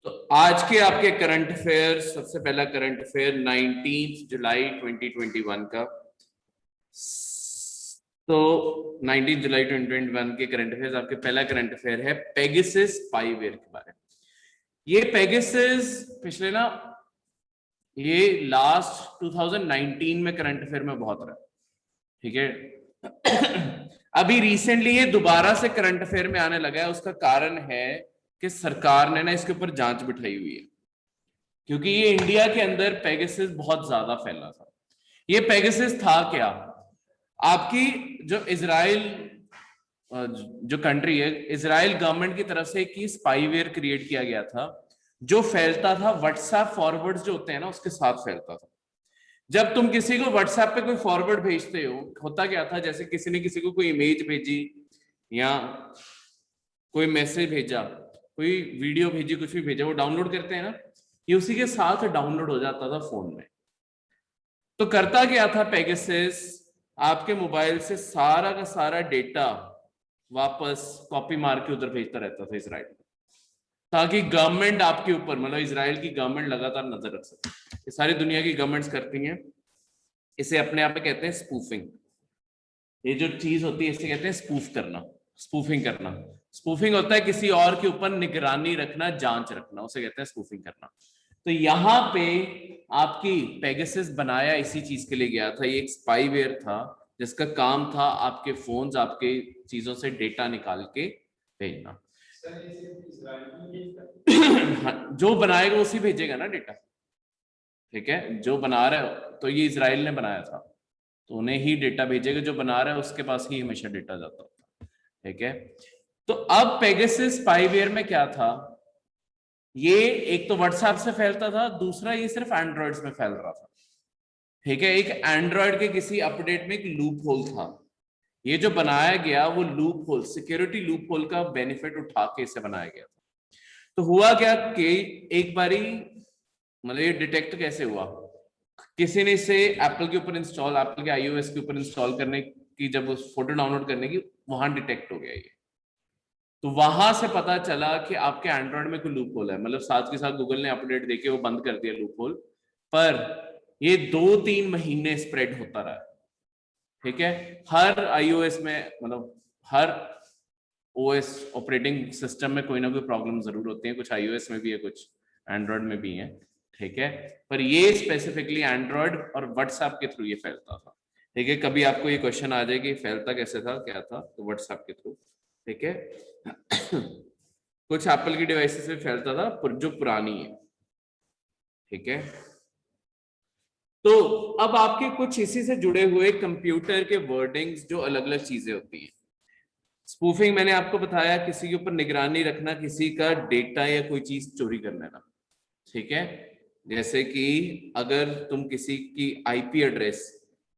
तो आज के आपके करंट अफेयर, सबसे पहला करंट अफेयर 19 जुलाई 2021 का। तो 19 जुलाई 2021 के करंट अफेयर्स, आपके पहला करंट अफेयर है पेगासस स्पाईवेयर के बारे में। ये पेगासस पिछले ये लास्ट 2019 में करंट अफेयर में बहुत रहा, ठीक है। अभी रिसेंटली ये दोबारा से करंट अफेयर में आने लगा है। उसका कारण है कि सरकार ने ना इसके ऊपर जांच बिठाई हुई है, क्योंकि ये इंडिया के अंदर पेगासस बहुत ज्यादा फैला था। ये पेगासस था क्या? आपकी जो इजराइल जो कंट्री है, इजराइल गवर्नमेंट की तरफ से एक स्पाईवेयर क्रिएट किया गया था जो फैलता था व्हाट्सएप फॉरवर्ड्स जो होते हैं ना उसके साथ फैलता था। जब तुम किसी को व्हाट्सएप पे कोई फॉरवर्ड भेजते हो, होता क्या था, जैसे किसी ने किसी को कोई इमेज भेजी या कोई मैसेज भेजा, कोई वीडियो भेजी, कुछ भी भेजा, वो डाउनलोड करते हैं ना, ये उसी के साथ डाउनलोड हो जाता था फोन में। तो करता क्या था पेगासस, आपके मोबाइल से सारा का सारा डेटा वापस कॉपी मार के उधर भेजता रहता था इसराइल में, ताकि गवर्नमेंट आपके ऊपर, मतलब इसराइल की गवर्नमेंट लगातार नजर रख सके। ये सारी दुनिया की गवर्नमेंट्स करती हैं। इसे अपने आप में कहते हैं स्पूफिंग। ये जो चीज होती है इसे कहते हैं स्पूफ करना, स्पूफिंग करना। स्पूफिंग होता है किसी और के ऊपर निगरानी रखना, जांच रखना, उसे कहते हैं स्पूफिंग करना। तो यहाँ पे आपकी पेगासस बनाया इसी चीज के लिए गया था। ये एक स्पाईवेयर था जिसका काम था आपके फोन्स, आपके चीजों से डेटा निकाल के भेजना। जो बनाएगा उसी भेजेगा ना डेटा, ठीक है। जो बना रहा है, तो ये इजराइल ने बनाया था तो उन्हें ही डेटा भेजेगा, जो बना रहा है उसके पास ही हमेशा डेटा जाता होता, ठीक है। तो अब पेगासस स्पाईवेयर में क्या था, ये एक तो व्हाट्सएप से फैलता था, दूसरा ये सिर्फ एंड्रॉइड्स में फैल रहा था, ठीक है। एक एंड्रॉइड के किसी अपडेट में एक लूप होल था। ये जो बनाया गया वो loop hole, security loop hole का बेनिफिट उठा के इसे बनाया गया था। तो हुआ क्या कि एक बारी, मतलब ये डिटेक्ट कैसे हुआ, किसी ने इसे एप्पल के ऊपर इंस्टॉल, एप्पल के आईओएस के ऊपर इंस्टॉल करने की, जब उस फोटो डाउनलोड करने की, वहां डिटेक्ट हो गया ये। तो वहां से पता चला कि आपके एंड्रॉइड में कोई लूप होल है, मतलब साथ के साथ गूगल ने अपडेट देके वो बंद कर दिया लूप होल, पर ये 2-3 महीने स्प्रेड होता रहा, ठीक है। हर आईओएस में, मतलब हर ओएस ऑपरेटिंग सिस्टम में कोई ना कोई प्रॉब्लम जरूर होती है, कुछ आईओएस में भी है, कुछ एंड्रॉइड में भी है, ठीक है। पर ये स्पेसिफिकली एंड्रॉइड और व्हाट्सएप के थ्रू ये फैलता था, ठीक है। कभी आपको ये क्वेश्चन आ जाए कि फैलता कैसे था, क्या था, तो व्हाट्सएप के थ्रू, ठीक है। कुछ एप्पल की डिवाइसेस में फैलता था जो पुरानी है, ठीक है। तो अब आपके कुछ इसी से जुड़े हुए कंप्यूटर के वर्डिंग्स, जो अलग अलग चीजें होती हैं। स्पूफिंग मैंने आपको बताया, किसी के ऊपर निगरानी रखना, किसी का डेटा या कोई चीज चोरी कर लेना, ठीक है। जैसे कि अगर तुम किसी की आईपी एड्रेस,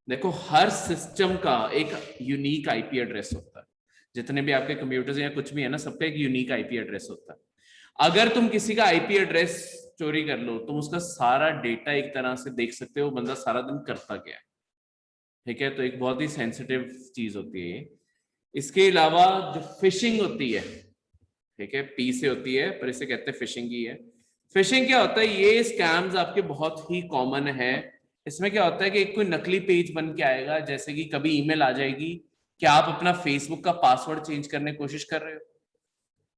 देखो हर सिस्टम का एक यूनिक आईपी एड्रेस होता है। जितने भी आपके कंप्यूटर्स या कुछ भी है ना, सबका एक यूनिक आईपी एड्रेस होता है। अगर तुम किसी का आईपी एड्रेस चोरी कर लो, तुम उसका सारा डेटा एक तरह से देख सकते हो, बंदा सारा दिन करता क्या है, ठीक है। तो एक बहुत ही सेंसिटिव चीज होती है ये। इसके अलावा जो फिशिंग होती है, ठीक है, पी से होती है पर इसे कहते हैं फिशिंग ही है। फिशिंग क्या होता है, ये स्कैम्स आपके बहुत ही कॉमन है। इसमें क्या होता है कि एक कोई नकली पेज बन के आएगा, जैसे कि कभी ईमेल आ जाएगी कि आप अपना फेसबुक का पासवर्ड चेंज करने की कोशिश कर रहे हो,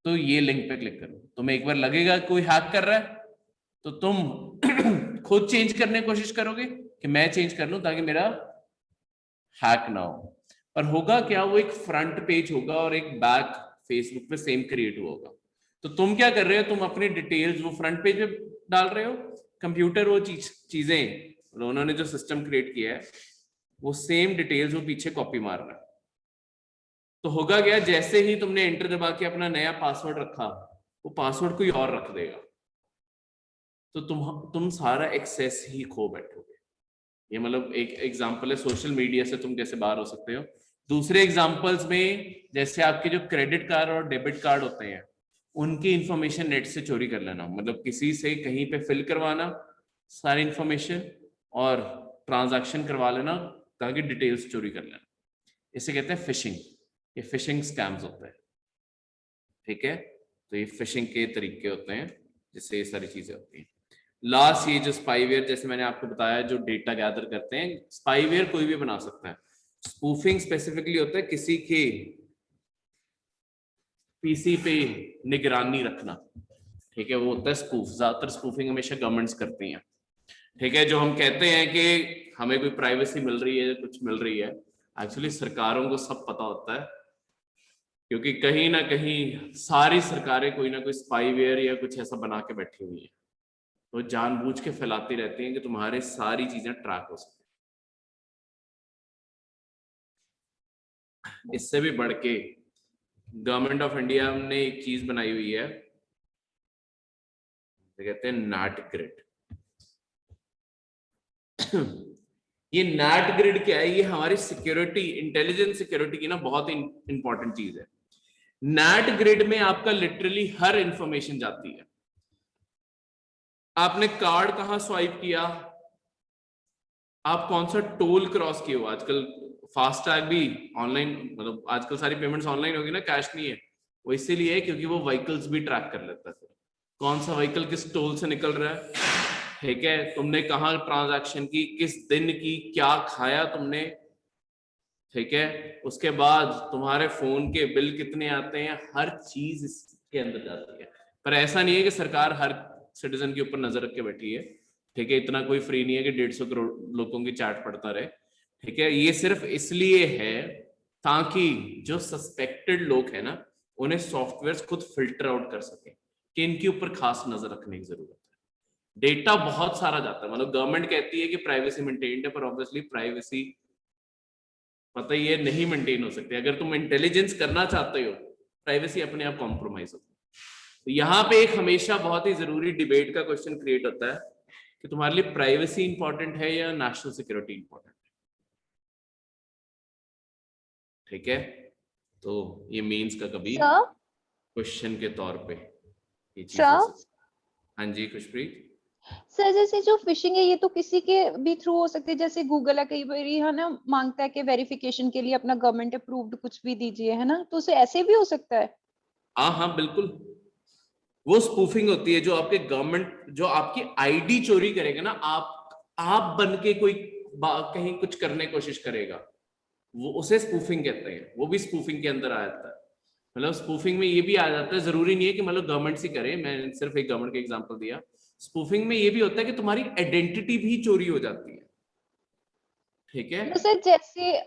तो ये लिंक पे क्लिक करो। तुम्हें एक बार लगेगा कोई हैक कर रहा है, तो तुम खुद चेंज करने की कोशिश करोगे कि मैं चेंज कर लूं ताकि मेरा हैक ना हो। पर होगा क्या, वो एक फ्रंट पेज होगा और एक बैक फेसबुक पे सेम क्रिएट हुआ होगा। तो तुम क्या कर रहे हो, तुम अपनी डिटेल्स वो फ्रंट पेज पे डाल रहे हो, कंप्यूटर वो चीजें, उन्होंने जो सिस्टम क्रिएट किया है वो सेम डिटेल्स वो पीछे कॉपी मार रहा है। तो होगा क्या, जैसे ही तुमने एंटर दबा के अपना नया पासवर्ड रखा, वो पासवर्ड कोई और रख देगा, तो तुम सारा एक्सेस ही खो बैठोगे। ये मतलब एक एग्जांपल है सोशल मीडिया से तुम कैसे बाहर हो सकते हो। दूसरे एग्जांपल्स में, जैसे आपके जो क्रेडिट कार्ड और डेबिट कार्ड होते हैं, उनकी इंफॉर्मेशन नेट से चोरी कर लेना, मतलब किसी से कहीं पे फिल करवाना सारी इंफॉर्मेशन और ट्रांजैक्शन करवा लेना ताकि डिटेल्स चोरी कर लेना, इसे कहते हैं फिशिंग। ये फिशिंग स्कैम्स होते हैं, ठीक है। तो ये फिशिंग के तरीके होते हैं जिससे ये सारी चीजें होती हैं। लास्ट ये जो स्पाईवेयर, जैसे मैंने आपको बताया, जो डेटा गैदर करते हैं, स्पाईवेयर कोई भी बना सकता है। स्पूफिंग स्पेसिफिकली होता है किसी के पीसी पे निगरानी रखना, ठीक है, वो होता है स्पूफ। ज्यादातर स्पूफिंग हमेशा गवर्नमेंट्स करती हैं, ठीक है। जो हम कहते हैं कि हमें कोई प्राइवेसी मिल रही है, कुछ मिल रही है, एक्चुअली सरकारों को सब पता होता है, क्योंकि कहीं ना कहीं सारी सरकारें कोई ना कोई स्पाईवेयर या कुछ ऐसा बना के बैठी हुई है, तो जानबूझ के फैलाती रहती हैं कि तुम्हारे सारी चीजें ट्रैक हो सके। इससे भी बढ़ के गवर्नमेंट ऑफ इंडिया ने एक चीज बनाई हुई है, कहते हैं नैट ग्रिड। ये नैट ग्रिड क्या है? ये हमारी सिक्योरिटी, इंटेलिजेंस सिक्योरिटी की ना बहुत इंपॉर्टेंट चीज है। नैट ग्रिड में आपका लिटरली हर इंफॉर्मेशन जाती है। आपने कार्ड कहां स्वाइप किया, आप कौन सा टोल क्रॉस किए हो, आजकल फास्टैग भी ऑनलाइन, मतलब आजकल सारी पेमेंट्स ऑनलाइन होगी ना, कैश नहीं है। वो इसीलिए है क्योंकि वो व्हीकल्स भी ट्रैक कर लेता है, कौन सा व्हीकल किस टोल से निकल रहा है, ठीक है, तुमने कहाँ ट्रांजैक्शन की, किस दिन की, क्या खाया तुमने, ठीक है, उसके बाद तुम्हारे फोन के बिल कितने आते हैं, हर चीज इसके अंदर जाती है। पर ऐसा नहीं है कि सरकार हर सिटीजन के ऊपर नजर रख के बैठी है, ठीक है, इतना कोई फ्री नहीं है कि 150 करोड़ लोगों की चैट पढ़ता रहे, ठीक है। ये सिर्फ इसलिए है ताकि जो सस्पेक्टेड लोग हैं ना, उन्हें सॉफ्टवेयर खुद फिल्टर आउट कर सके कि इनके ऊपर खास नजर रखने की जरूरत है। डेटा बहुत सारा जाता है, मतलब गवर्नमेंट कहती है कि प्राइवेसी मेंटेन्ड है, पर ऑब्वियसली प्राइवेसी पता ही है नहीं मेंटेन हो सकती। अगर तुम इंटेलिजेंस करना चाहते हो, प्राइवेसी अपने आप कॉम्प्रोमाइज होती है। तो यहाँ पे एक हमेशा बहुत ही जरूरी डिबेट का क्वेश्चन क्रिएट होता है कि तुम्हारे लिए प्राइवेसी इंपॉर्टेंट है या नेशनल सिक्योरिटी इंपॉर्टेंट है, ठीक है। तो ये मेंस का कभी क्वेश्चन के तौर पे ये चीज हो सकती है। हाँ जी खुशप्रीत। सर जैसे जो फिशिंग है ये तो किसी के भी थ्रू हो सकती है, जैसे गूगल है कई बार है ना, मांगता है कि वेरिफिकेशन के लिए अपना गवर्नमेंट अप्रूव्ड कुछ भी दीजिए, है ना, तो उसे ऐसे भी हो सकता है। हाँ हाँ बिल्कुल, वो स्पूफिंग होती है। जो आपके गवर्नमेंट, जो आपकी आईडी चोरी करेगा ना, आप बन के कोई कहीं कुछ करने की कोशिश करेगा, वो उसे स्पूफिंग कहते हैं। वो भी स्पूफिंग के अंदर आ जाता है। मतलब स्पूफिंग में ये भी आ जाता है, जरूरी नहीं है कि मतलब गवर्नमेंट से करे, मैं सिर्फ एक गवर्नमेंट का एग्जांपल दिया। स्पूफिंग में ये भी होता है कि तुम्हारी आइडेंटिटी भी चोरी हो जाती है, ठीक है। तो सर जैसे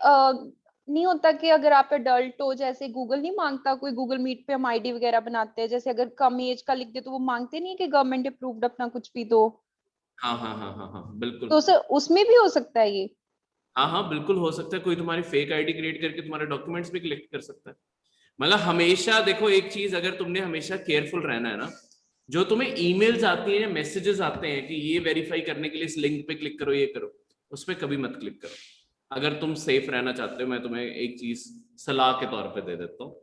नहीं होता कि अगर आप एडल्ट हो, जैसे गूगल नहीं मांगता, कोई गूगल मीट पे हम आईडी वगैरह बनाते हैं, जैसे अगर कम एज का लिख दे तो वो मांगते नहीं है कि गवर्नमेंट अप्रूव्ड अपना कुछ भी दो, हाँ हाँ हाँ हाँ हाँ बिल्कुल। तो सर उसमें भी हो सकता है ये। हाँ हाँ बिल्कुल हो सकता है, कोई तुम्हारी फेक आईडी क्रिएट करके तुम्हारे डॉक्यूमेंट्स भी कलेक्ट कर सकता है। मतलब हमेशा देखो एक चीज, अगर तुमने हमेशा केयरफुल रहना है ना, जो तुम्हें ईमेल्स आती हैं, मैसेजेस आते हैं कि ये वेरीफाई करने के लिए इस लिंक पे क्लिक करो, ये करो, उस पर कभी मत क्लिक करो। अगर तुम सेफ रहना चाहते हो, मैं तुम्हें एक चीज सलाह के तौर पे दे देता हूँ,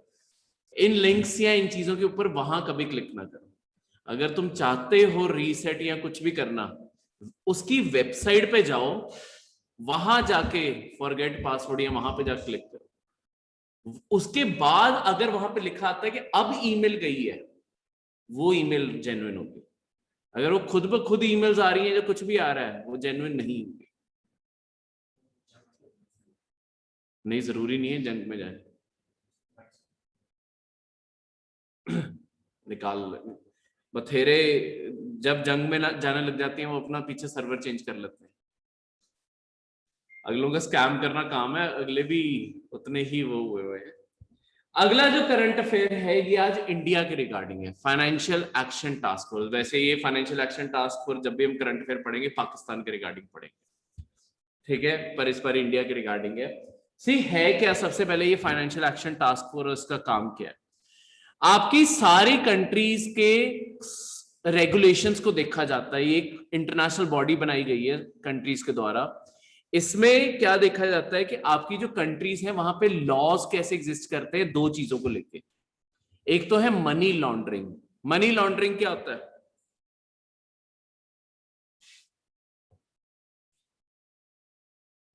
इन लिंक्स या इन चीजों के ऊपर वहां कभी क्लिक ना करो। अगर तुम चाहते हो रीसेट या कुछ भी करना, उसकी वेबसाइट पे जाओ, वहां जाके फॉरगेट पासवर्ड या वहां पे जाके क्लिक करो। उसके बाद अगर वहां पे लिखा आता है कि अब ईमेल गई है, वो ईमेल जेन्युइन होगी। अगर वो खुद ब खुद ईमेल्स आ रही हैं, जो कुछ भी आ रहा है, वो जेन्युइन नहीं होगी। नहीं, जरूरी नहीं है जंक में जाए। निकाल बथेरे जब जंग में जाने लग जाती हैं, वो अपना पीछे सर्वर चेंज कर लेते हैं। अगलों का स्कैम करना काम है, अगले भी उतने ही वो हुए हुए हैं। अगला जो करंट अफेयर है, ये आज इंडिया के रिगार्डिंग है, फाइनेंशियल एक्शन टास्क फोर्स। वैसे ये फाइनेंशियल एक्शन टास्क फोर्स जब भी हम करंट अफेयर पढ़ेंगे, पाकिस्तान के रिगार्डिंग पढ़ेंगे, ठीक है, पर इस पर इंडिया के रिगार्डिंग है। सी है क्या, सबसे पहले ये फाइनेंशियल एक्शन टास्क फोर्स का काम क्या है? आपकी सारी कंट्रीज के रेगुलेशंस को देखा जाता है। ये एक इंटरनेशनल बॉडी बनाई गई है कंट्रीज के द्वारा। इसमें क्या देखा जाता है कि आपकी जो कंट्रीज हैं, वहां पे लॉज कैसे एग्जिस्ट करते हैं, दो चीजों को लेके। एक तो है मनी लॉन्ड्रिंग। मनी लॉन्ड्रिंग क्या होता है?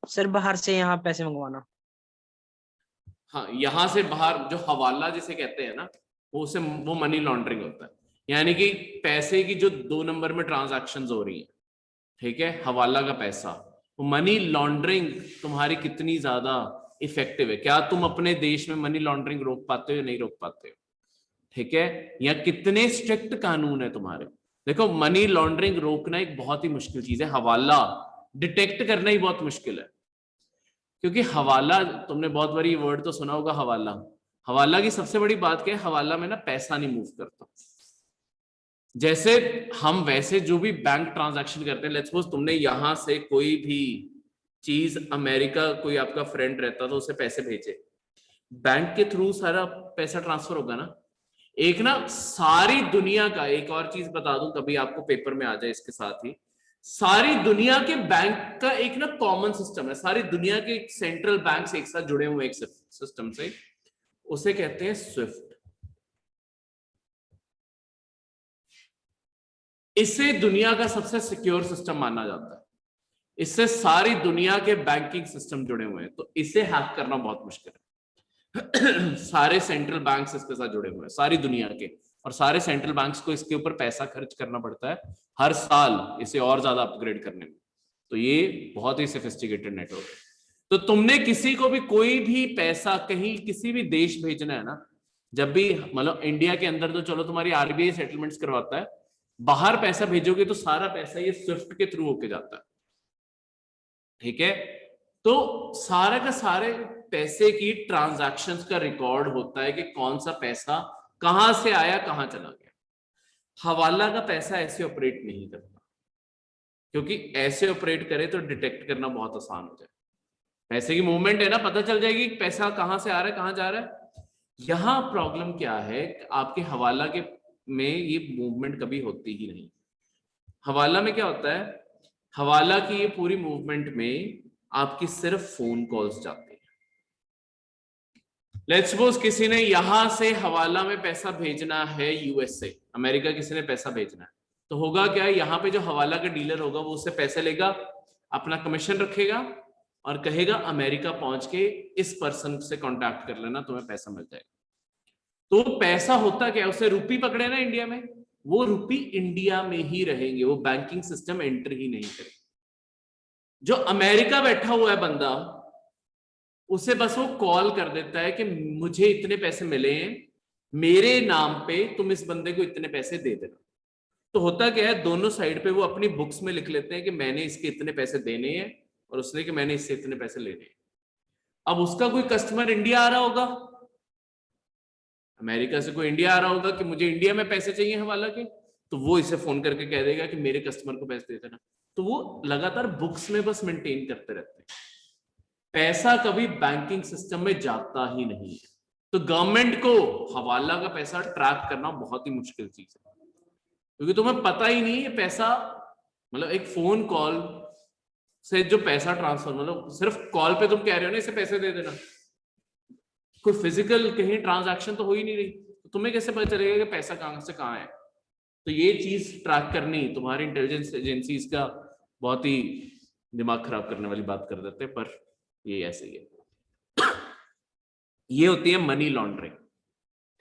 सर बाहर से यहाँ पैसे मंगवाना। हाँ, यहां से बाहर जो हवाला जिसे कहते हैं ना, वो मनी लॉन्ड्रिंग होता है। यानी कि पैसे की जो 2 नंबर में ट्रांजैक्शंस हो रही है, ठीक है, हवाला का पैसा, तो मनी लॉन्ड्रिंग तुम्हारी कितनी ज्यादा इफेक्टिव है, क्या तुम अपने देश में मनी लॉन्ड्रिंग रोक पाते हो या नहीं रोक पाते हो, ठीक है, या कितने स्ट्रिक्ट कानून है तुम्हारे। देखो मनी लॉन्ड्रिंग रोकना एक बहुत ही मुश्किल चीज है, हवाला डिटेक्ट करना ही बहुत मुश्किल है, क्योंकि हवाला, तुमने बहुत बार ये वर्ड तो सुना होगा हवाला। हवाला की सबसे बड़ी बात क्या है, हवाला में ना पैसा नहीं मूव करता। जैसे हम वैसे जो भी बैंक ट्रांजैक्शन करते हैं, लेट्स सपोज तुमने यहां से कोई भी चीज अमेरिका, कोई आपका फ्रेंड रहता तो उसे पैसे भेजे, बैंक के थ्रू सारा पैसा ट्रांसफर होगा ना। एक ना सारी दुनिया का, एक और चीज बता दूं कभी आपको पेपर में आ जाए इसके साथ ही, सारी दुनिया के बैंक का एक ना कॉमन सिस्टम है, सारी दुनिया के सेंट्रल बैंक एक साथ जुड़े हुए एक सिस्टम से, उसे कहते हैं स्विफ्ट। इसे दुनिया का सबसे सिक्योर सिस्टम माना जाता है, इससे सारी दुनिया के बैंकिंग सिस्टम जुड़े हुए हैं, तो इसे हैक करना बहुत मुश्किल है। सारे सेंट्रल बैंक्स इसके साथ जुड़े हुए हैं, सारी दुनिया के, और सारे सेंट्रल बैंक्स को इसके ऊपर पैसा खर्च करना पड़ता है हर साल इसे और ज्यादा अपग्रेड करने में। तो ये बहुत ही सोफिस्टिकेटेड नेटवर्क है। तो तुमने किसी को भी कोई भी पैसा कहीं किसी भी देश भेजना है ना, जब भी, मतलब इंडिया के अंदर तो चलो तुम्हारी आरबीआई सेटलमेंट्स करवाता है, बाहर पैसा भेजोगे तो सारा पैसा ये स्विफ्ट के थ्रू होके जाता है, ठीक है। तो सारे का सारे पैसे की ट्रांजैक्शंस का रिकॉर्ड होता है कि कौन सा पैसा कहां से आया कहां चला गया। हवाला का पैसा ऐसे ऑपरेट नहीं करता, क्योंकि ऐसे ऑपरेट करे तो डिटेक्ट करना बहुत आसान हो जाए। पैसे की मूवमेंट है ना, पता चल जाएगी पैसा कहां से आ रहा है कहां जा रहा है। यहां प्रॉब्लम क्या है, आपके हवाला के में ये मूवमेंट कभी होती ही नहीं। हवाला में क्या होता है, हवाला की ये पूरी मूवमेंट में आपकी सिर्फ फोन कॉल्स जाती है। लेट्स सपोज किसी ने यहां से हवाला में पैसा भेजना है यूएसए, अमेरिका किसी ने पैसा भेजना है, तो होगा क्या, यहाँ पे जो हवाला का डीलर होगा वो उससे पैसे लेगा, अपना कमीशन रखेगा और कहेगा अमेरिका पहुंच के इस पर्सन से कांटेक्ट कर लेना, तुम्हें पैसा मिल जाएगा। तो पैसा होता क्या, उसे रुपी पकड़े ना इंडिया में, वो रुपी इंडिया में ही रहेंगे, वो बैंकिंग सिस्टम एंटर ही नहीं करेंगे। जो अमेरिका बैठा हुआ है बंदा, उसे बस वो कॉल कर देता है कि मुझे इतने पैसे मिले हैं, मेरे नाम पे तुम इस बंदे को इतने पैसे दे देना। तो होता क्या है, दोनों साइड पे वो अपनी बुक्स में लिख लेते हैं कि मैंने इसके इतने पैसे देने हैं और उसने कि मैंने इससे इतने पैसे लेने हैं। अब उसका कोई कस्टमर इंडिया आ रहा होगा, अमेरिका से कोई इंडिया आ रहा होगा कि मुझे इंडिया में पैसे चाहिए हवाला के, तो वो इसे फोन करके कह देगा कि मेरे कस्टमर को पैसे दे देना। तो वो लगातार बुक्स में बस मेंटेन करते रहते हैं, पैसा कभी बैंकिंग सिस्टम में जाता ही नहीं है। तो गवर्नमेंट को हवाला का पैसा ट्रैक करना बहुत ही मुश्किल चीज है, क्योंकि तुम्हें पता ही नहीं है पैसा, मतलब एक फोन कॉल से जो पैसा ट्रांसफर, मतलब सिर्फ कॉल पे तुम कह रहे हो ना इसे पैसे दे देना, कोई फिजिकल कहीं ट्रांजैक्शन तो हो ही नहीं रही, तो तुम्हें कैसे पता चलेगा कि पैसा कहां से कहां है। तो ये चीज ट्रैक करनी तुम्हारी इंटेलिजेंस एजेंसीज का बहुत ही दिमाग खराब करने वाली बात कर देते हैं, पर ये ऐसे ही है। ये होती है मनी लॉन्ड्रिंग,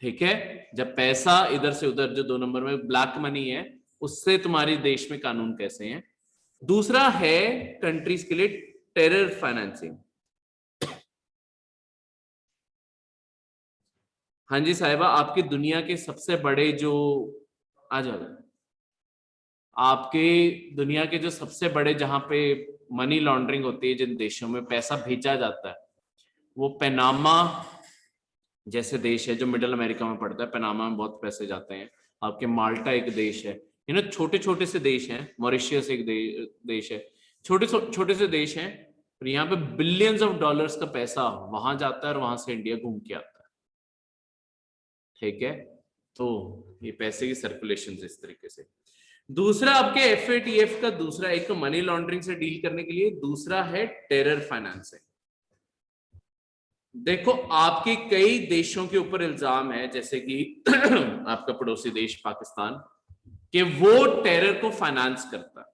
ठीक है, जब पैसा इधर से उधर, जो 2 नंबर में ब्लैक मनी है, उससे तुम्हारे देश में कानून कैसे हैं। दूसरा है कंट्रीज के लिए टेरर फाइनेंसिंग। हाँ जी साहिबा, आपकी दुनिया के सबसे बड़े जो, आ जाओ, आपके दुनिया के जो सबसे बड़े जहां पे मनी लॉन्ड्रिंग होती है, जिन देशों में पैसा भेजा जाता है, वो पनामा जैसे देश है जो मिडिल अमेरिका में पड़ता है। पनामा में बहुत पैसे जाते हैं। आपके माल्टा एक देश है, छोटे छोटे से देश हैं, मॉरिशियस एक देश है, छोटे छोटे से देश हैं, और यहाँ पे बिलियंस ऑफ डॉलर्स का पैसा वहां जाता है और वहां से इंडिया घूम के आता है, ठीक है। तो ये पैसे की सर्कुलेशन इस तरीके से। दूसरा आपके FATF का दूसरा, एक तो मनी लॉन्ड्रिंग से डील करने के लिए, दूसरा है टेरर फाइनेंसिंग। देखो आपके कई देशों के ऊपर इल्जाम है, जैसे कि आपका पड़ोसी देश पाकिस्तान, कि वो टेरर को फाइनेंस करता है।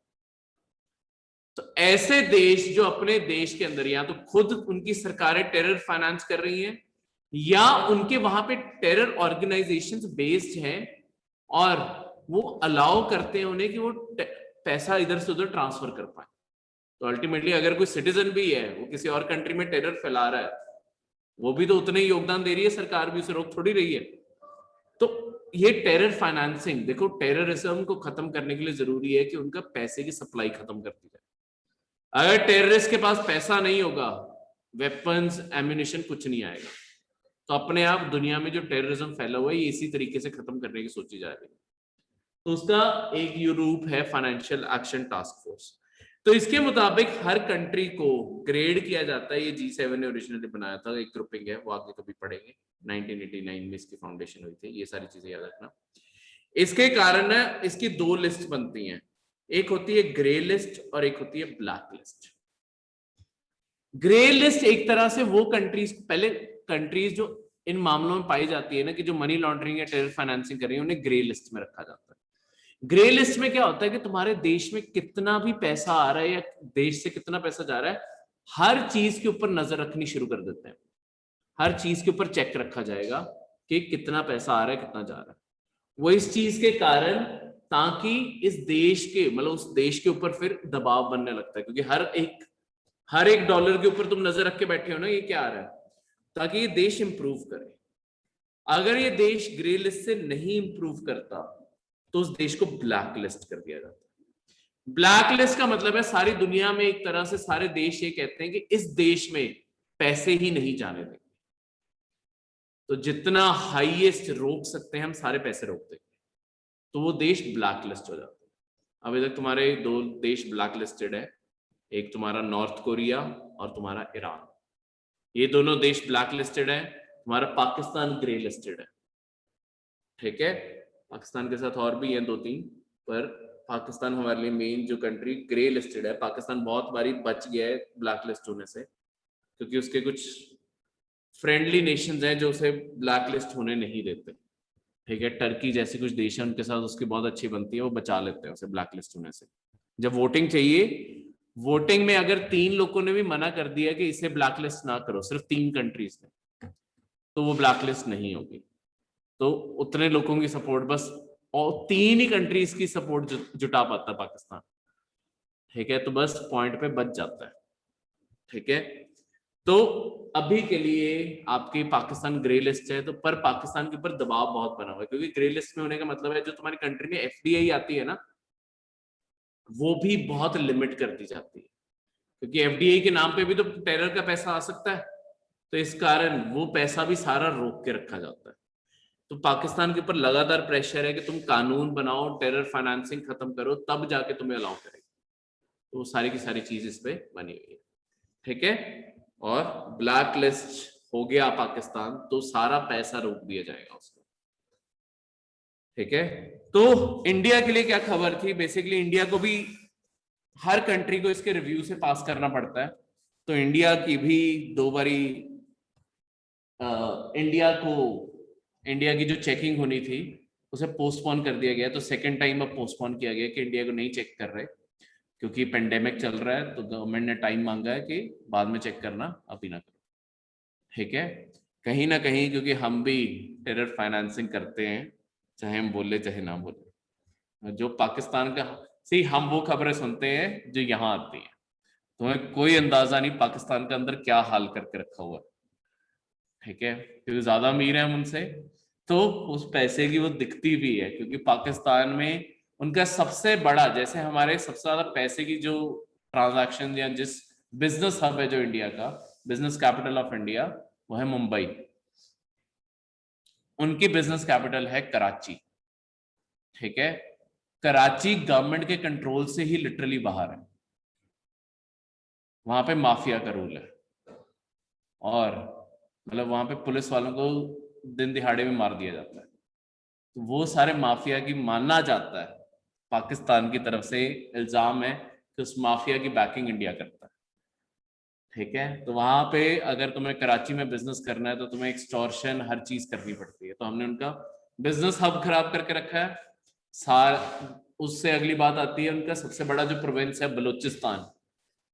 तो ऐसे देश जो अपने देश के अंदर या तो खुद उनकी सरकारें टेरर फाइनेंस कर रही हैं, या उनके वहां पे टेरर ऑर्गेनाइजेशंस बेस्ड हैं, और वो अलाउ करते हैं उन्हें कि वो पैसा इधर से उधर ट्रांसफर कर पाए। तो अल्टीमेटली अगर कोई सिटीजन भी है वो किसी और कंट्री में टेरर फैला रहा है, वो भी तो उतने ही योगदान दे रही है, सरकार भी उसे रोक थोड़ी रही है। तो ये टेरर फाइनेंसिंग, देखो टेररिज्म को खत्म करने के लिए जरूरी है कि उनका पैसे की सप्लाई खत्म कर दी जाए। अगर टेररिस्ट के पास पैसा नहीं होगा, वेपन्स एम्यूनिशन कुछ नहीं आएगा। तो अपने आप दुनिया में जो टेररिज्म फैला हुआ है ये इसी तरीके से खत्म करने की सोची जा रही है। तो उसका एक यूरोप है फाइनेंशियल एक्शन टास्क फोर्स। तो इसके मुताबिक हर कंट्री को ग्रेड किया जाता है। ये G7 ने ओरिजिनली बनाया था, एक ग्रुपिंग है, वो आगे कभी पढ़ेंगे। 1989 में इसकी फाउंडेशन हुई थी। ये सारी चीजें याद रखना। इसके कारण इसकी दो लिस्ट बनती हैं, एक होती है ग्रे लिस्ट और एक होती है ब्लैक लिस्ट। ग्रे लिस्ट एक तरह से वो कंट्रीज, पहले कंट्रीज जो इन मामलों में पाई जाती है ना कि जो मनी लॉन्ड्रिंग या टेरर फाइनेंसिंग कर रही है, उन्हें ग्रे लिस्ट में रखा जाता है। ग्रे लिस्ट में क्या होता है कि तुम्हारे देश में कितना भी पैसा आ रहा है या देश से कितना पैसा जा रहा है, हर चीज के ऊपर नजर रखनी शुरू कर देते हैं। हर चीज के ऊपर चेक रखा जाएगा कि कितना पैसा आ रहा है, कितना जा रहा है। वो इस चीज के कारण, ताकि इस देश के, मतलब उस देश के ऊपर फिर दबाव बनने लगता है, क्योंकि हर एक डॉलर के ऊपर तुम नजर रख के बैठे हो ना, ये क्या आ रहा है, ताकि ये देश इंप्रूव करे। अगर ये देश ग्रे लिस्ट से नहीं इंप्रूव करता तो उस देश को ब्लैक लिस्ट कर दिया जाता है। ब्लैक लिस्ट का मतलब है सारी दुनिया में एक तरह से सारे देश ये कहते हैं कि इस देश में पैसे ही नहीं जाने देंगे। तो जितना हाईएस्ट रोक सकते हैं हम सारे पैसे रोक देंगे, तो वो देश ब्लैक लिस्ट हो जाता है। अभी तक तुम्हारे दो देश ब्लैक लिस्टेड है, एक तुम्हारा नॉर्थ कोरिया और तुम्हारा ईरान। ये दोनों देश ब्लैक लिस्टेड है। तुम्हारा पाकिस्तान ग्रे लिस्टेड है। ठीक है, पाकिस्तान के साथ और भी हैं 2-3, पर पाकिस्तान हमारे लिए मेन जो कंट्री ग्रे लिस्टेड है। पाकिस्तान बहुत बारी बच गया है ब्लैक लिस्ट होने से, क्योंकि उसके कुछ फ्रेंडली नेशंस हैं जो उसे ब्लैक लिस्ट होने नहीं देते। ठीक है, टर्की जैसे कुछ देश हैं, उनके साथ उसकी बहुत अच्छी बनती है, वो बचा लेते हैं उसे ब्लैक लिस्ट होने से। जब वोटिंग चाहिए, वोटिंग में अगर 3 लोगों ने भी मना कर दिया कि इसे ब्लैक लिस्ट ना करो, सिर्फ 3 कंट्रीज ने, तो वो ब्लैक लिस्ट नहीं होगी। तो उतने लोगों की सपोर्ट बस, और 3 ही कंट्रीज की सपोर्ट जुटा पाता है पाकिस्तान। ठीक है, तो बस पॉइंट पे बच जाता है। ठीक है, तो अभी के लिए आपकी पाकिस्तान ग्रे लिस्ट है, तो पर पाकिस्तान के ऊपर दबाव बहुत बना हुआ है, क्योंकि ग्रे लिस्ट में होने का मतलब है जो तुम्हारी कंट्री में FDI आती है ना, वो भी बहुत लिमिट कर दी जाती है, क्योंकि FDI के नाम पे भी तो टेरर का पैसा आ सकता है। तो इस कारण वो पैसा भी सारा रोक के रखा जाता है। तो पाकिस्तान के ऊपर लगातार प्रेशर है कि तुम कानून बनाओ, टेरर फाइनेंसिंग खत्म करो, तब जाके तुम्हें अलाउ करेंगे। तो सारी की सारी चीज इस पे बनी हुई है। ठीक है, और ब्लैक लिस्ट हो गया पाकिस्तान, तो सारा पैसा रोक दिया जाएगा उसको। ठीक है, तो इंडिया के लिए क्या खबर थी? बेसिकली इंडिया को भी हर कंट्री को इसके रिव्यू से पास करना पड़ता है। तो इंडिया की भी 2 बारी इंडिया की जो चेकिंग होनी थी उसे पोस्टपोन कर दिया गया। तो सेकंड टाइम अब पोस्टपोन किया गया कि इंडिया को नहीं चेक कर रहे, क्योंकि पेंडेमिक चल रहा है। तो गवर्नमेंट ने टाइम मांगा है कि बाद में चेक करना, अभी ना करो। ठीक है, कहीं ना कहीं क्योंकि हम भी टेरर फाइनेंसिंग करते हैं, चाहे हम बोले चाहे ना बोले। जो पाकिस्तान का सी, हम वो खबरें सुनते हैं जो यहाँ आती हैं। तुम्हें कोई अंदाजा नहीं पाकिस्तान के अंदर क्या हाल करके रखा हुआ है। ठीक है, क्योंकि ज्यादा अमीर है हम उनसे, तो उस पैसे की वो दिखती भी है। क्योंकि पाकिस्तान में उनका सबसे बड़ा, जैसे हमारे सबसे ज्यादा पैसे की जो ट्रांजैक्शन या जिस बिजनेस हब है जो इंडिया का, बिजनेस कैपिटल ऑफ इंडिया, वो है मुंबई। उनकी बिजनेस कैपिटल है कराची। ठीक है, कराची गवर्नमेंट के कंट्रोल से ही लिटरली बाहर है। वहां पे माफिया का रूल है, और मतलब वहां पे पुलिस वालों को दिन दिहाड़े में मार दिया जाता है। तो वो सारे माफिया की, मानना जाता है पाकिस्तान की तरफ से इल्जाम है कि उस माफिया की बैकिंग इंडिया करता है। ठीक है, तो वहां पे अगर तुम्हें कराची में बिजनेस करना है तो तुम्हें एक्सटॉर्शन हर चीज करनी पड़ती है। तो हमने उनका बिजनेस हब खराब करके रखा है। उससे अगली बात आती है उनका सबसे बड़ा जो प्रोविंस है बलूचिस्तान।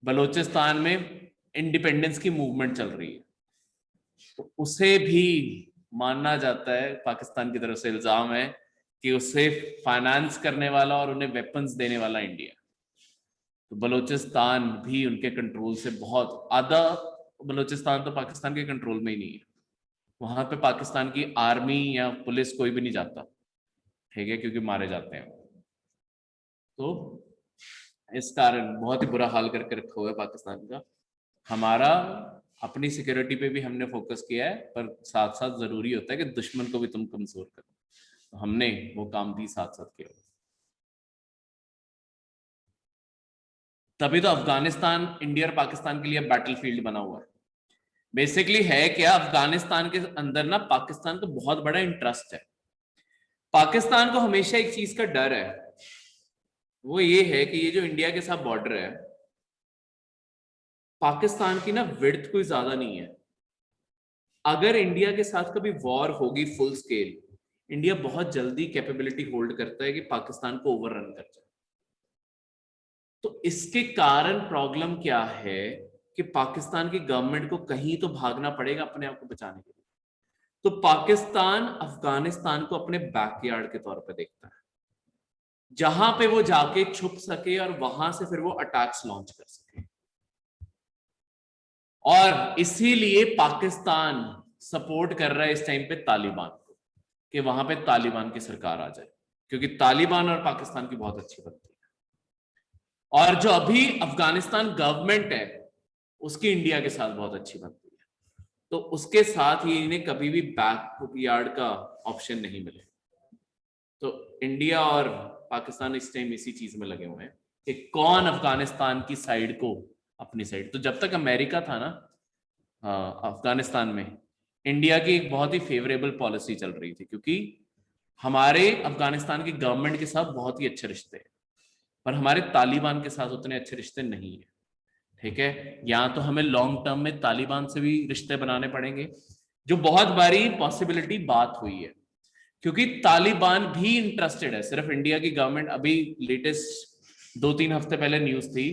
बलूचिस्तान में इंडिपेंडेंस की मूवमेंट चल रही है, तो उसे भी मानना जाता है, पाकिस्तान की तरफ से इल्जाम है कि उसे फाइनेंस करने वाला और उन्हें वेपन्स देने वाला इंडिया। तो बलूचिस्तान भी उनके कंट्रोल से बहुत, आधा बलूचिस्तान तो पाकिस्तान के कंट्रोल में ही नहीं है, वहां पे पाकिस्तान की आर्मी या पुलिस कोई भी नहीं जाता, ठीक है, क्योंकि मारे जाते हैं। तो इस कारण बहुत ही बुरा हाल करके रखा हुआ है पाकिस्तान का। हमारा अपनी सिक्योरिटी पे भी हमने फोकस किया है, पर साथ साथ जरूरी होता है कि दुश्मन को भी तुम कमजोर करो, तो हमने वो काम भी साथ साथ किया। तभी तो अफगानिस्तान इंडिया और पाकिस्तान के लिए बैटलफील्ड बना हुआ है। बेसिकली है क्या, अफगानिस्तान के अंदर ना पाकिस्तान का बहुत बड़ा इंटरेस्ट है। पाकिस्तान को हमेशा एक चीज का डर है, वो ये है कि ये जो इंडिया के साथ बॉर्डर है, पाकिस्तान की ना विड्थ कोई ज्यादा नहीं है। अगर इंडिया के साथ कभी वॉर होगी फुल स्केल, इंडिया बहुत जल्दी कैपेबिलिटी होल्ड करता है कि पाकिस्तान को ओवररन कर जाए। तो इसके कारण प्रॉब्लम क्या है कि पाकिस्तान की गवर्नमेंट को कहीं तो भागना पड़ेगा अपने आप को बचाने के लिए। तो पाकिस्तान अफगानिस्तान को अपने बैकयार्ड के तौर पर देखता है, जहां पे वो जाके छुप सके और वहां से फिर वो अटैक्स लॉन्च कर सके। और इसीलिए पाकिस्तान सपोर्ट कर रहा है इस टाइम पे तालिबान को, कि वहां पे तालिबान की सरकार आ जाए, क्योंकि तालिबान और पाकिस्तान की बहुत अच्छी बनती है। और जो अभी अफगानिस्तान गवर्नमेंट है उसकी इंडिया के साथ बहुत अच्छी बनती है, तो उसके साथ ही इन्हें कभी भी बैकयार्ड का ऑप्शन नहीं मिले। तो इंडिया और पाकिस्तान इस टाइम इसी चीज में लगे हुए हैं कि कौन अफगानिस्तान की साइड को अपनी साइड। तो जब तक अमेरिका था ना अफगानिस्तान में, इंडिया की एक बहुत ही फेवरेबल पॉलिसी चल रही थी, क्योंकि हमारे अफगानिस्तान की गवर्नमेंट के साथ बहुत ही अच्छे रिश्ते हैं, पर हमारे तालिबान के साथ उतने अच्छे रिश्ते नहीं है, ठीक है। या तो हमें लॉन्ग टर्म में तालिबान से भी रिश्ते बनाने पड़ेंगे, जो बहुत बारी पॉसिबिलिटी बात हुई है, क्योंकि तालिबान भी इंटरेस्टेड है। सिर्फ इंडिया की गवर्नमेंट, अभी लेटेस्ट 2-3 हफ्ते पहले न्यूज थी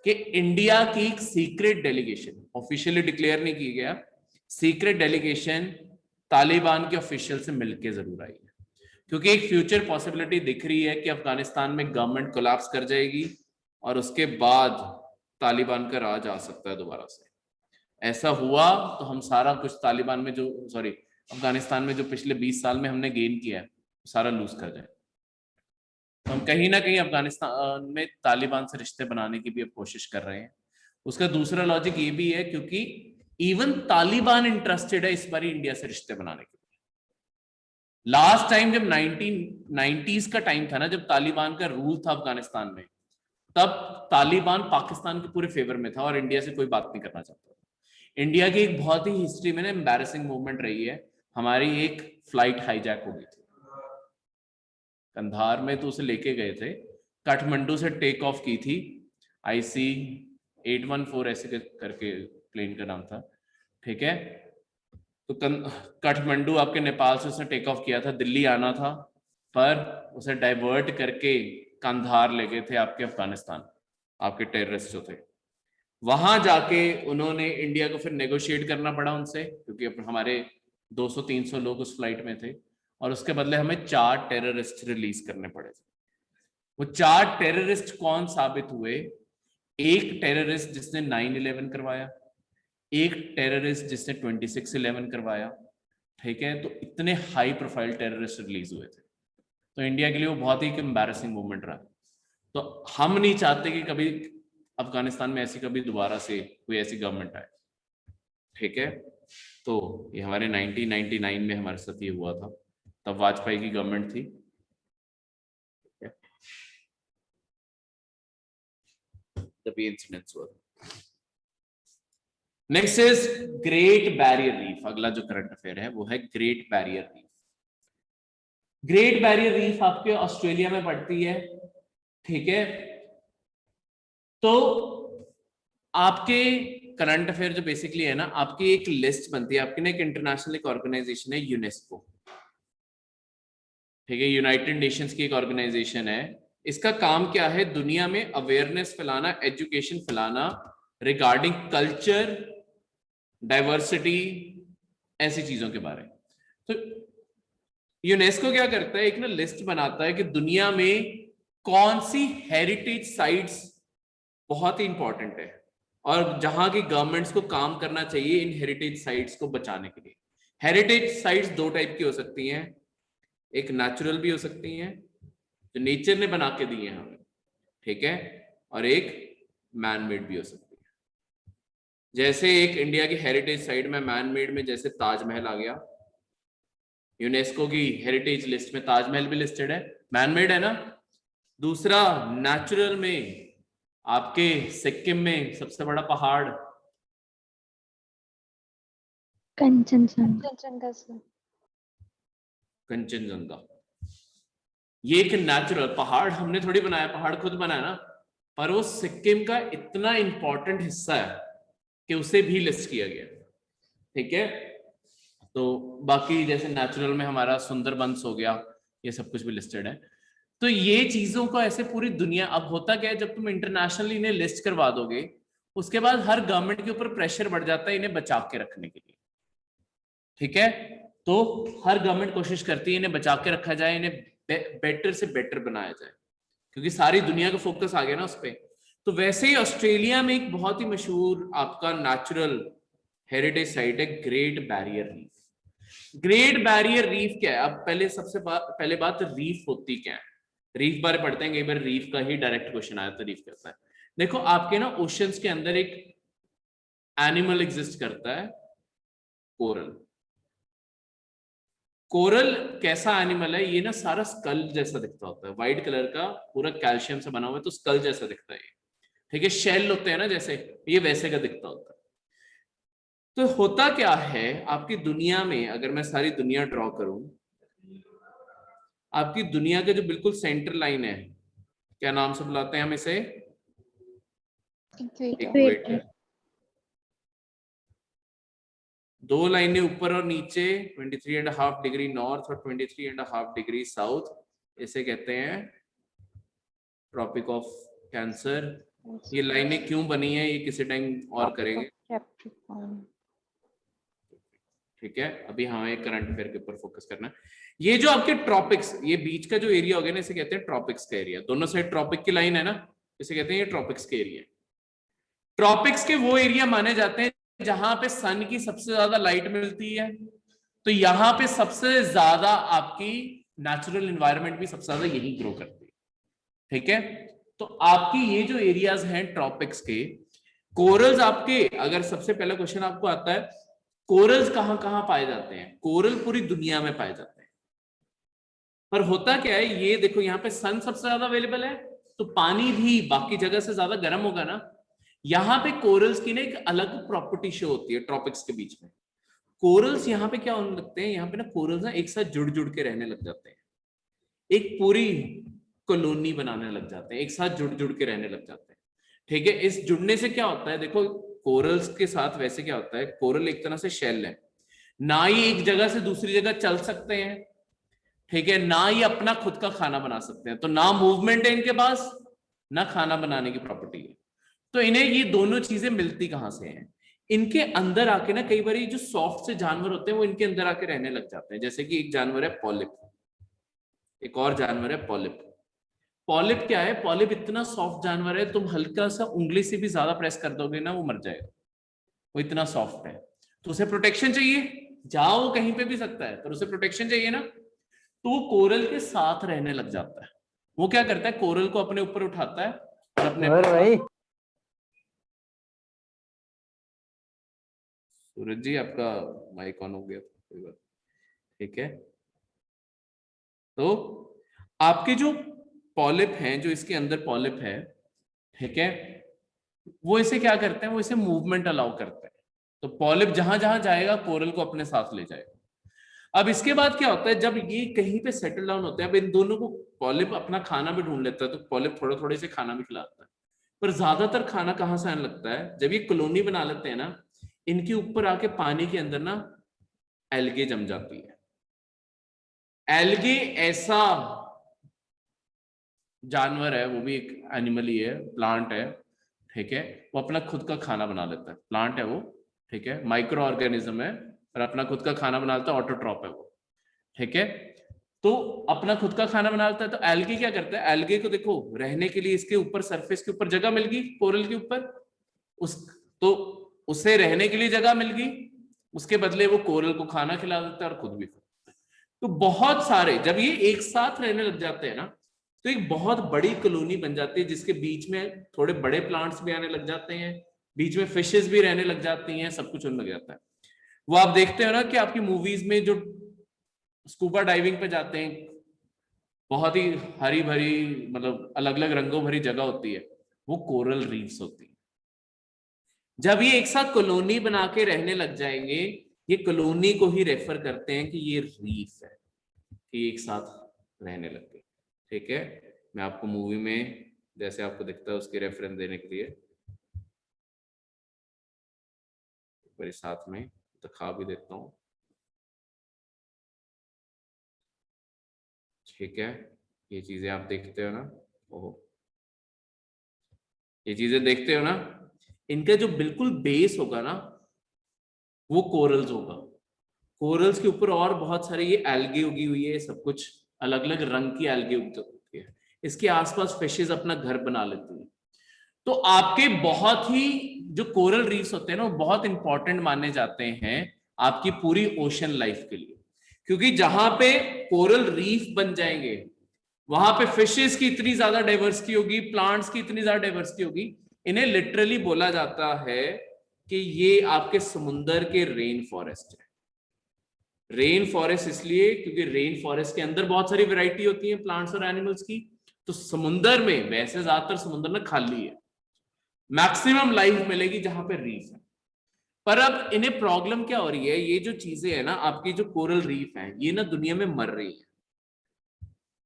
कि इंडिया की एक सीक्रेट डेलीगेशन, ऑफिशियली डिक्लेयर नहीं की गया, सीक्रेट डेलीगेशन तालिबान के ऑफिशियल से मिलकर जरूर आई है, क्योंकि एक फ्यूचर पॉसिबिलिटी दिख रही है कि अफगानिस्तान में गवर्नमेंट कोलैप्स कर जाएगी और उसके बाद तालिबान का राज आ सकता है दोबारा से। ऐसा हुआ तो हम सारा कुछ तालिबान में जो, सॉरी, अफगानिस्तान में जो पिछले 20 साल में हमने गेन किया है सारा लूज कर जाए। तो हम कहीं ना कहीं अफगानिस्तान में तालिबान से रिश्ते बनाने की भी अब कोशिश कर रहे हैं। उसका दूसरा लॉजिक ये भी है क्योंकि इवन तालिबान इंटरेस्टेड है इस बार इंडिया से रिश्ते बनाने के लिए। लास्ट टाइम जब 1990s का टाइम था ना, जब तालिबान का रूल था अफगानिस्तान में, तब तालिबान पाकिस्तान के पूरे फेवर में था और इंडिया से कोई बात नहीं करना चाहता। इंडिया की एक बहुत ही हिस्ट्री में ना एम्बैरेसिंग मूवमेंट रही है, हमारी एक फ्लाइट हाईजैक हो गई थी कंधार में, तो उसे लेके गए थे, काठमांडू से टेक ऑफ की थी, IC-814 ऐसे करके प्लेन का नाम था, ठीक है। तो काठमांडू आपके नेपाल से उसने टेक ऑफ किया था, दिल्ली आना था, पर उसे डाइवर्ट करके कंधार ले गए थे आपके अफगानिस्तान, आपके टेररिस्ट जो थे। वहां जाके उन्होंने इंडिया को फिर नेगोशिएट करना पड़ा उनसे, क्योंकि हमारे 200-300 लोग उस फ्लाइट में थे, और उसके बदले हमें 4 टेररिस्ट रिलीज करने पड़े थे। वो 4 टेररिस्ट कौन साबित हुए? एक टेररिस्ट जिसने 9/11 करवाया, एक टेररिस्ट जिसने 26/11 करवाया, ठीक है। तो इतने हाई प्रोफाइल टेररिस्ट रिलीज हुए थे, तो इंडिया के लिए वो बहुत ही एक एम्बैरेसिंग मूवमेंट रहा। तो हम नहीं चाहते कि कभी अफगानिस्तान में ऐसी कभी दोबारा से कोई ऐसी गवर्नमेंट आए, ठीक है। तो ये हमारे 1999 में हमारे साथ ये हुआ था, तब वाजपेयी की गवर्नमेंट थी, जब ये इंसिडेंट्स हुआ। Next is great barrier reef. अगला जो करंट अफेयर है वो है great barrier reef. Great barrier reef आपके ऑस्ट्रेलिया में पड़ती है, ठीक है। तो आपके करंट अफेयर जो बेसिकली है ना, आपकी एक लिस्ट बनती है, आपकी ना एक इंटरनेशनल एक ऑर्गेनाइजेशन है यूनेस्को, ठीक है, यूनाइटेड नेशंस की एक ऑर्गेनाइजेशन है। इसका काम क्या है? दुनिया में अवेयरनेस फैलाना, एजुकेशन फैलाना रिगार्डिंग कल्चर, डाइवर्सिटी, ऐसी चीजों के बारे में। तो यूनेस्को क्या करता है, एक ना लिस्ट बनाता है कि दुनिया में कौन सी हेरिटेज साइट्स बहुत ही इंपॉर्टेंट है और जहां की गवर्नमेंट्स को काम करना चाहिए इन हेरिटेज साइट्स को बचाने के लिए। हेरिटेज साइट्स दो टाइप की हो सकती हैं, एक नेचुरल भी हो सकती हैं जो नेचर ने बना के दी है हमें, ठीक है, और एक मैन मेड भी हो सकती है। जैसे एक इंडिया की हेरिटेज साइट में मैन मेड में जैसे ताजमहल आ गया, यूनेस्को की हेरिटेज लिस्ट में ताजमहल भी लिस्टेड है, मैन मेड है ना। दूसरा नेचुरल में आपके सिक्किम में सबसे बड़ा पहाड़ कंचनजंगा, ये एक नेचुरल पहाड़ हमने थोड़ी बनाया, पहाड़ खुद बनाया ना, पर वो सिक्किम का इतना इंपॉर्टेंट हिस्सा है कि उसे भी लिस्ट किया गया, ठीक है। तो बाकी जैसे नेचुरल में हमारा सुंदरबंस हो गया, ये सब कुछ भी लिस्टेड है। तो ये चीजों को ऐसे पूरी दुनिया, अब होता क्या है जब तुम इंटरनेशनली इन्हें लिस्ट करवा दोगे उसके बाद हर गवर्नमेंट के ऊपर प्रेशर बढ़ जाता है इन्हें बचा के रखने के लिए, ठीक है। तो हर गवर्नमेंट कोशिश करती है इन्हें बचा के रखा जाए, इन्हें बेटर से बेटर बनाया जाए, क्योंकि सारी दुनिया का फोकस आ गया ना उस पर। तो वैसे ही ऑस्ट्रेलिया में एक बहुत ही मशहूर आपका नेचुरल हेरिटेज साइट है great barrier reef. Great barrier reef क्या है, अब पहले सबसे पहले बात रीफ होती क्या है, रीफ बारे पढ़ते हैं, कई बार रीफ का ही डायरेक्ट क्वेश्चन आया तो रीफ क्या होता है। देखो आपके ना ओशंस के अंदर एक एनिमल एग्जिस्ट करता है, कोरल। कोरल कैसा एनिमल है, ये ना सारा स्कल जैसा दिखता होता है, व्हाइट कलर का पूरा कैल्शियम से बना हुआ है तो स्कल जैसा दिखता है, ठीक है। शेल होते हैं ना जैसे, ये वैसे का दिखता होता है। तो होता क्या है आपकी दुनिया में, अगर मैं सारी दुनिया ड्रॉ करूं, आपकी दुनिया का जो बिल्कुल सेंटर लाइन है, क्या नाम से बुलाते हैं हम इसे, इक्वेटर। दो लाइनें ऊपर और नीचे 23.5 डिग्री नॉर्थ और 23.5 डिग्री साउथ, इसे कहते हैं ट्रॉपिक ऑफ कैंसर। ये लाइनें क्यों बनी है ये किसी टाइम और करेंगे, ठीक है। अभी हमें करंट अफेयर के ऊपर फोकस करना है। ये जो आपके ट्रॉपिक्स, ये बीच का जो एरिया हो गया ना, इसे कहते हैं ट्रॉपिक्स का एरिया। दोनों साइड ट्रॉपिक की लाइन है ना, इसे कहते हैं ये ट्रॉपिक्स के एरिया। ट्रॉपिक्स के वो एरिया माने जाते हैं जहां पे सन की सबसे ज्यादा लाइट मिलती है, तो यहां पे सबसे ज्यादा आपकी नेचुरल एनवायरनमेंट भी सबसे ज्यादा यही ग्रो करती है, ठीक है। तो आपकी ये जो एरियाज हैं ट्रॉपिक्स के, कोरल्स आपके, अगर सबसे पहला क्वेश्चन आपको आता है कोरल्स कहां कहां पाए जाते हैं, कोरल पूरी दुनिया में पाए जाते हैं। पर होता क्या है, ये देखो यहाँ पे सन सबसे ज्यादा अवेलेबल है तो पानी भी बाकी जगह से ज्यादा गर्म होगा ना। यहाँ पे कोरल्स की ना एक अलग प्रॉपर्टी शो होती है ट्रॉपिक्स के बीच में। कोरल्स यहाँ पे क्या होने लगते हैं, यहाँ पे ना कोरल्स ना एक साथ जुड़ जुड़ के रहने लग जाते हैं, एक पूरी कॉलोनी बनाने लग जाते हैं, एक साथ जुड़ जुड़ के रहने लग जाते हैं, ठीक है। इस जुड़ने से क्या होता है, देखो कोरल्स के साथ वैसे क्या होता है, कोरल एक तरह से शेल है, ना ही एक जगह से दूसरी जगह चल सकते हैं, ठीक है, ना ही अपना खुद का खाना बना सकते हैं, तो ना मूवमेंट है इनके पास, ना खाना बनाने की प्रॉपर्टी है। तो इन्हें ये दोनों चीजें मिलती कहां से हैं, इनके अंदर आके ना, कई बार जो सॉफ्ट से जानवर होते हैं वो इनके अंदर आके रहने लग जाते हैं। जैसे कि एक जानवर है पॉलिप, एक और जानवर है पॉलिप। पॉलिप क्या है, पॉलिप इतना सॉफ्ट जानवर है, तुम हल्का सा उंगली से भी ज्यादा प्रेस कर दोगे ना वो मर जाएगा, वो इतना सॉफ्ट है। तो उसे प्रोटेक्शन चाहिए, जाओ कहीं पे भी सकता है, पर उसे प्रोटेक्शन चाहिए ना, तो वो कोरल के साथ रहने लग जाता है। वो क्या करता है, कोरल को अपने ऊपर उठाता है और अपने भाई सूरज जी आपका माइक ऑन हो गया, कोई बात, ठीक है। तो आपके जो पॉलिप हैं, जो इसके अंदर पॉलिप है, ठीक है, वो इसे क्या करते हैं, वो इसे मूवमेंट अलाउ करते हैं। तो पॉलिप जहां जहां जाएगा कोरल को अपने साथ ले जाएगा। अब इसके बाद क्या होता है, जब ये कहीं पे सेटल डाउन होते हैं, अब इन दोनों को, पॉलिप अपना खाना भी ढूंढ लेता है, तो पॉलिप थोड़े थोड़े से खाना भी खिलाता है, पर ज्यादातर खाना कहाँ से आने लगता है, जब ये कॉलोनी बना लेते हैं ना, इनके ऊपर आके पानी के अंदर ना एल्गे जम जाती है। एल्गे ऐसा जानवर है, वो भी एक एनिमल ही है, प्लांट है, ठीक है, वो अपना खुद का खाना बना लेता है, प्लांट है वो, ठीक है, माइक्रो ऑर्गेनिज्म है, और अपना खुद का खाना बना लेता है, ऑटोट्रॉप है वो, ठीक है। तो अपना खुद का खाना बना लेता है। तो एल्गे क्या करता है, एल्गे को देखो रहने के लिए इसके ऊपर सरफेस के ऊपर जगह मिल गई, कोरल के ऊपर, उस तो उसे रहने के लिए जगह मिल गई, उसके बदले वो कोरल को खाना खिला देता है और खुद भी खाता है। तो बहुत सारे जब ये एक साथ रहने लग जाते हैं ना, तो एक बहुत बड़ी कॉलोनी बन जाती है, जिसके बीच में थोड़े बड़े प्लांट्स भी आने लग जाते हैं, बीच में फिशेस भी रहने लग जाती हैं, सब कुछ होने लग जाता है। वो आप देखते हो ना कि आपकी मूवीज में जो स्कूबा डाइविंग पे जाते हैं, बहुत ही हरी भरी, मतलब अलग अलग रंगों भरी जगह होती है, वो कोरल रीफ्स होती है। जब ये एक साथ कॉलोनी बना के रहने लग जाएंगे, ये कॉलोनी को ही रेफर करते हैं कि ये रीफ है, कि एक साथ रहने लग गए। ठीक है, मैं आपको मूवी में जैसे आपको दिखता है उसकी रेफरेंस देने के लिए मेरे साथ में दिखा भी देता हूं। ठीक है, ये चीजें आप देखते हो ना, ओहो, ये चीजें देखते हो ना, इनका जो बिल्कुल बेस होगा ना वो कोरल्स होगा। कोरल्स के ऊपर और बहुत सारे ये एल्गे उगी हुई है, सब कुछ अलग अलग रंग की एल्गे उगती है, इसके आसपास फिशेस अपना घर बना लेती हैं। तो आपके बहुत ही जो कोरल रीफ्स होते हैं ना, वो बहुत इंपॉर्टेंट माने जाते हैं आपकी पूरी ओशन लाइफ के लिए, क्योंकि जहां पे कोरल रीफ बन जाएंगे वहां पे फिशेस की इतनी ज्यादा डाइवर्सिटी होगी, प्लांट्स की इतनी ज्यादा डाइवर्सिटी होगी, इन्हें लिटरली बोला जाता है कि ये आपके समुंदर के रेन फॉरेस्ट है। रेन फॉरेस्ट इसलिए क्योंकि रेन फॉरेस्ट के अंदर बहुत सारी वैरायटी होती है प्लांट्स और एनिमल्स की, तो समुंदर में वैसे ज्यादातर समुंदर में खाली है, मैक्सिमम लाइफ मिलेगी जहां पे रीफ है। पर अब इन्हें प्रॉब्लम क्या हो रही है, ये जो चीजें है ना आपकी जो कोरल रीफ है, ये ना दुनिया में मर रही है।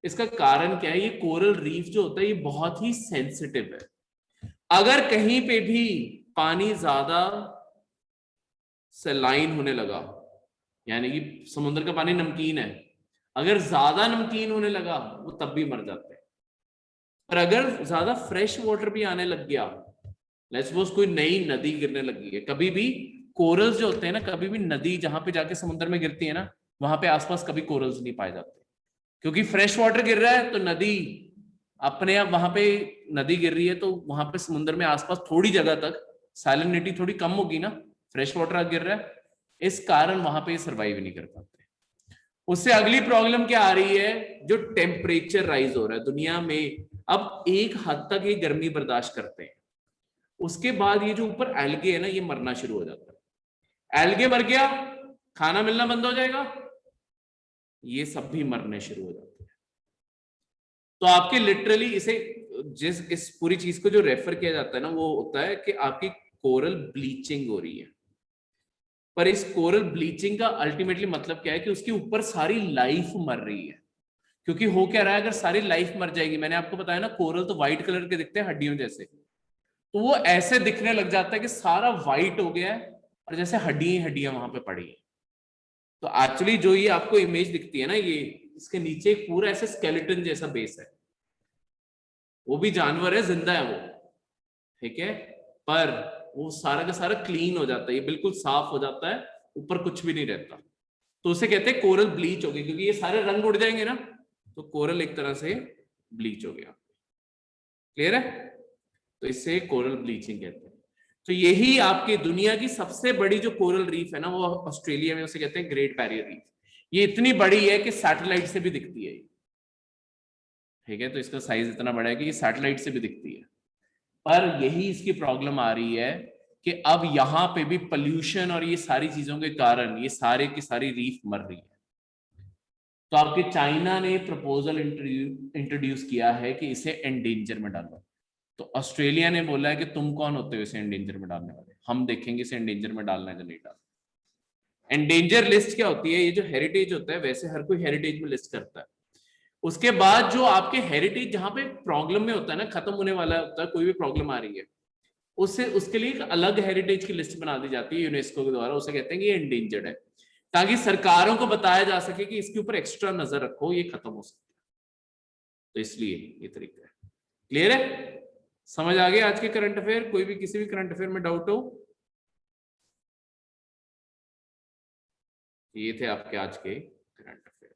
इसका कारण क्या है, ये कोरल रीफ जो होता है ये बहुत ही सेंसिटिव है। अगर कहीं पे भी पानी ज्यादा सलाइन होने लगा, यानी कि समुद्र का पानी नमकीन है, अगर ज्यादा नमकीन होने लगा वो तब भी मर जाते हैं। और अगर ज्यादा फ्रेश वाटर भी आने लग गया, लेट्स सपोज कोई नई नदी गिरने लगी है, कभी भी कोरल्स जो होते हैं ना, कभी भी नदी जहां पे जाके समुद्र में गिरती है ना, वहां पे आसपास कभी कोरल्स नहीं पाए जाते, क्योंकि फ्रेश वाटर गिर रहा है तो नदी अपने आप, वहां पे नदी गिर रही है तो वहां पे समुद्र में आसपास थोड़ी जगह तक सैलिनिटी थोड़ी कम होगी ना, फ्रेश वाटर गिर रहा है, इस कारण वहां पे सर्वाइव नहीं कर पाते। उससे अगली प्रॉब्लम क्या आ रही है, जो टेम्परेचर राइज हो रहा है दुनिया में, अब एक हद तक ये गर्मी बर्दाश्त करते हैं, उसके बाद ये जो ऊपर एल्गे है ना ये मरना शुरू हो जाता है। एल्गे मर गया, खाना मिलना बंद हो जाएगा, ये सब भी मरने शुरू हो जाते हैं। तो आपके लिटरली इसे जिस इस पूरी चीज को जो रेफर किया जाता है ना, वो होता है कि आपकी कोरल ब्लीचिंग हो रही है। पर इस कोरल ब्लीचिंग का अल्टीमेटली मतलब क्या है कि उसके ऊपर सारी लाइफ मर रही है। क्योंकि हो क्या रहा है, अगर सारी लाइफ मर जाएगी, मैंने आपको बताया ना कोरल तो व्हाइट कलर के दिखते हैं हड्डियों जैसे, तो वो ऐसे दिखने लग जाता है कि सारा व्हाइट हो गया है और जैसे हड्डियां हड्डियां वहां पे पड़ी है। तो एक्चुअली जो ये आपको इमेज दिखती है ना, ये इसके नीचे एक पूरा ऐसे स्केलेटन जैसा बेस है, वो भी जानवर है, जिंदा है वो, ठीक है, पर वो सारा का सारा क्लीन हो जाता है, ये बिल्कुल साफ हो जाता है, ऊपर कुछ भी नहीं रहता। तो उसे कहते हैं कोरल ब्लीच हो गई, क्योंकि ये सारे रंग उड़ जाएंगे ना, तो कोरल एक तरह से ब्लीच हो गया। क्लियर है? तो इससे कोरल ब्लीचिंग कहते हैं। तो यही आपकी दुनिया की सबसे बड़ी जो कोरल रीफ है ना, वो ऑस्ट्रेलिया में, उसे कहते हैं ग्रेट बैरियर रीफ। ये इतनी बड़ी है कि सैटेलाइट से भी दिखती है, ठीक है, तो इसका साइज इतना बड़ा है कि ये सैटेलाइट से भी दिखती है। पर यही इसकी प्रॉब्लम आ रही है कि अब यहां पे भी पोल्यूशन और ये सारी चीजों के कारण ये सारे की सारी रीफ मर रही है। तो आपके चाइना ने प्रपोजल इंट्रोड्यूस किया है कि इसे एंडेंजर में डालो। तो ऑस्ट्रेलिया ने बोला है कि तुम कौन होते हो इसे एंडेंजर में डालने वाले, हम देखेंगे इसे एंडेंजर में डालना है कि नहीं डालना। एंडेंजर लिस्ट क्या होती है, ये जो हेरिटेज होता है, वैसे हर कोई हेरिटेज में लिस्ट करता है। उसके बाद जो आपके हेरिटेज जहां पे प्रॉब्लम में होता है ना, खत्म होने वाला होता है, कोई भी प्रॉब्लम आ रही है, उससे उसके लिए एक अलग हेरिटेज की लिस्ट बना दी जाती है यूनेस्को के द्वारा, उसे कहते हैं कि ये एंडेंजर्ड है, ताकि सरकारों को बताया जा सके कि इसके ऊपर एक्स्ट्रा नजर रखो, ये खत्म हो सकता है। तो इसलिए ये तरीका है। क्लियर है? समझ आ गया आज के करंट अफेयर? कोई भी किसी भी करंट अफेयर में डाउट हो? ये थे आपके आज के करंट अफेयर।